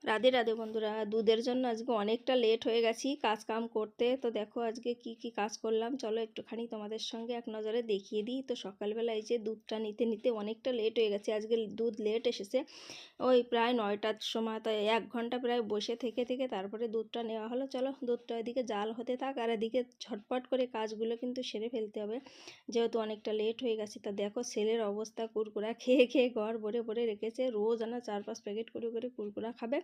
রাধে রাধে বন্ধুরা, দুধের জন্য আজকে অনেকটা লেট হয়ে গেছি কাজ কাম করতে। তো দেখো আজকে কি কি কাজ করলাম, চলো একটুখানি তোমাদের সঙ্গে এক নজরে দেখিয়ে দিই। তো সকালবেলা এই যে দুধটা নিতে নিতে অনেকটা লেট হয়ে গেছে, আজকে দুধ লেট এসেছে। ওই প্রায় 9টার সময়, তো 1 ঘন্টা প্রায় বসে থেকে থেকে তারপরে দুধটা নেওয়া হলো। চলো দুধটা এদিকে জাল হতে থাক, আর এদিকে ঝটপট করে কাজগুলো কিন্তু সেরে ফেলতে হবে, যেহেতু অনেকটা লেট হয়ে গেছে। তা দেখো ছেলের অবস্থা, কুরকুরা খেয়ে খেয়ে ঘর ভরে ভরে রেখেছে, রোজ আনা 4-5 প্যাকেট করে করে কুরকুরা খাবে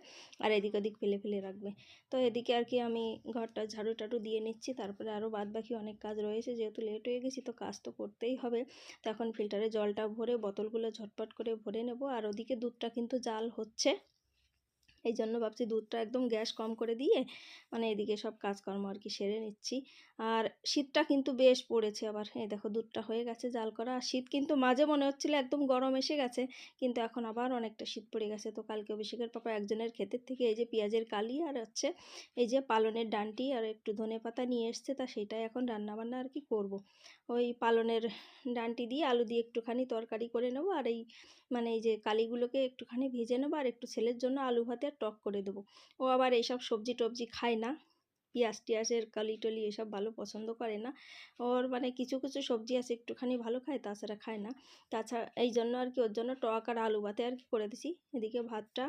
আর এদিক ওদিক ফেলে ফেলে রাখবে। তো এদিকে আর কি আমি ঘরটা ঝাড়ু টাড়ু দিয়ে নিচ্ছি, তারপরে আরও বাদ বাকি অনেক কাজ রয়েছে, যেহেতু লেট হয়ে গেছি তো কাজ তো করতেই হবে। তো এখন ফিল্টারে জলটা ভরে বোতলগুলো ঝটপট করে ভরে নেব, আর ওদিকে দুধটা কিন্তু জাল হচ্ছে। এই জন্য ভাবছি দুধটা একদম গ্যাস কম করে দিয়ে মানে এদিকে সব কাজকর্ম আর কি সেরে নিচ্ছি। আর শীতটা কিন্তু বেশ পড়েছে আবার, এই দেখো দুধটা হয়ে গেছে জাল করা। আর শীত কিন্তু মাঝে মনে হচ্ছিল একদম গরম এসে গেছে, কিন্তু এখন আবার অনেকটা শীত পড়ে গেছে। তো কালকে অভিষেকের পাপা একজনের ক্ষেতের থেকে এই যে পেঁয়াজের কালি আর হচ্ছে এই যে পালনের ডাঁটি আর একটু ধনে পাতা নিয়ে এসছে, তা সেটাই এখন রান্নাবান্না আর কি করব। ওই পালনের ডাঁটি দিয়ে আলু দিয়ে একটুখানি তরকারি করে নেবো, আর এই মানে এই যে কালিগুলোকে একটুখানি ভেজে নেবো, আর একটু ছেলের জন্য আলু ভাতে আর টক করে দেবো। ও আবার এইসব সবজি টবজি খায় না, পেঁয়াজ টিয়াজের কালি টলি এসব ভালো পছন্দ করে না। ওর মানে কিছু কিছু সবজি আছে একটুখানি ভালো খায়, তাছাড়া খায় না। তাছাড়া এই জন্য আর কি ওর জন্য টক আর আলু ভাতে আর কি করে দিছি। এদিকে ভাতটা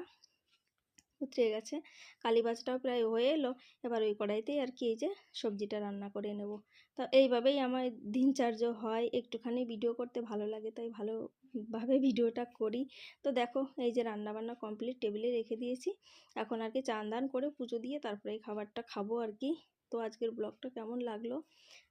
উতরে গেছে, কালী ভাজাটাও প্রায় হয়ে এলো। এবার ওই কড়াইতেই আর কি এই যে সবজিটা রান্না করে নেব। তো এইভাবেই আমার দিনচর্য হয়, একটুখানি ভিডিও করতে ভালো লাগে তাই ভালোভাবে ভিডিওটা করি। তো দেখো এই যে রান্না বান্না কমপ্লিট, টেবিলে রেখে দিয়েছি। এখন আর কি চান দান করে পুজো দিয়ে তারপরে এই খাবারটা খাবো আর কি। তো আজকের ব্লগটা কেমন লাগলো।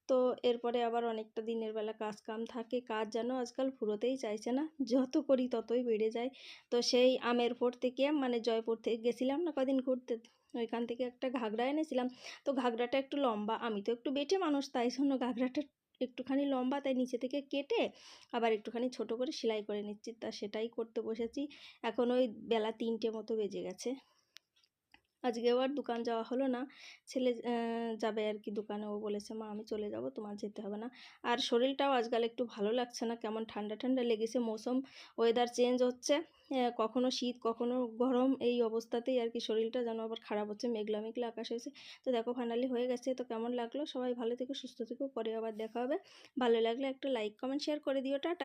তো এরপরে আবার অনেকটা দিনের বেলা কাজ কাম থাকে, কাজ যেন আজকাল ফুরোতেই চাইছে না, যত করি ততই বেড়ে যায়। তো সেই আমেরপুর থেকে মানে জয়পুর থেকে গেছিলাম না কদিন ঘুরতে, ওইখান থেকে একটা ঘাগরা এনেছিলাম। তো ঘাগরাটা একটু লম্বা, আমি তো একটু বেটে মানুষ, তাই জন্য ঘাগরাটা একটুখানি লম্বা, তাই নিচে থেকে কেটে আবার একটুখানি ছোট করে সেলাই করে নিচ্ছি। তা সেটাই করতে বসেছি। এখন ওই বেলা 3টে মতো বেজে গেছে। আজকেও আর দোকান যাওয়া হলো না, ছেলে যাবে আর কি দোকানে। ও বলেছে মা আমি চলে যাব, তোমার যেতে হবে না। আর শরীরটাও আজকাল একটু ভালো লাগছে না, কেমন ঠান্ডা ঠান্ডা লেগেছে। মৌসুম ওয়েদার চেঞ্জ হচ্ছে, কখনো শীত কখনো গরম, এই অবস্থাতেই আর কি শরীরটা যেন আবার খারাপ হচ্ছে। মেঘলা মেঘলা আকাশ হয়েছে। তো দেখো ফাইনালি হয়ে গেছে। তো কেমন লাগলো, সবাই ভালো থেকো সুস্থ থেকো, পরে আবার দেখা হবে। ভালো লাগলে একটা লাইক কমেন্ট শেয়ার করে দিও। টাটা।